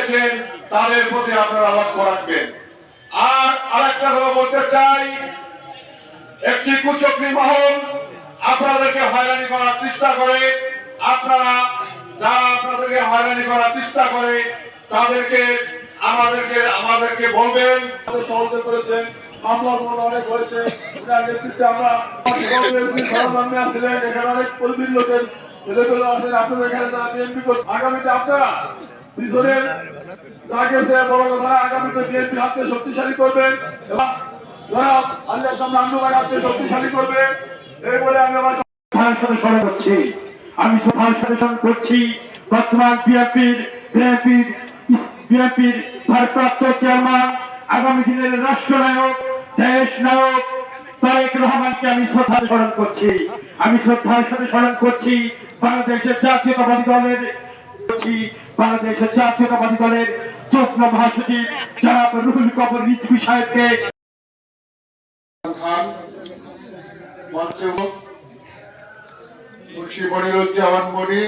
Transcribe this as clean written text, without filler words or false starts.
দিয়েছেন তাদের প্রতি আপনারা লক্ষ্য রাখবেন। আর আরেকটা কথা বলতে চাই, একটি কুচক্রী মহল আপনাদেরকে হয়রানি করার চেষ্টা করে। আপনারা যারা আপনাদেরকে হয়রানি করার চেষ্টা করে তাদেরকে আমাদেরকে বলবেন। সহযোগিতা করেছেন, মামলা অনেক হয়েছে, আমরা ছিলেন এখানে অনেক কর্মীর লোকের ছেলেগুলো আছেন, আপনাদের এখানে তারা বিএনপি আগামীতে আপনারা পিছনের যাকে বড় কথা আগামীতে বিএনপি হাতকে শক্তিশালী করবেন এবং আল্লাহর সামনে আন্দোলন হাতকে শক্তিশালী করবে। এই বলে আমি আমার স্মরণ করছি। আমি স্মরণ করছি বর্তমান বিএনপির ভারপ্রাপ্ত চেয়ারম্যান, আগামী দিনের রাষ্ট্রনায়ক, দেশ নায়ক তারেক রহমানকে আমি শ্রদ্ধা স্মরণ করছি। আমি শ্রদ্ধার সাথে স্মরণ করছি বাংলাদেশের জাতীয়তাবাদী দলের যুগ্ম মহাসচিব জনাব রুহুল কবির রিজভী সাহেবকে। মুন্সি মনিরুজ্জামান মনি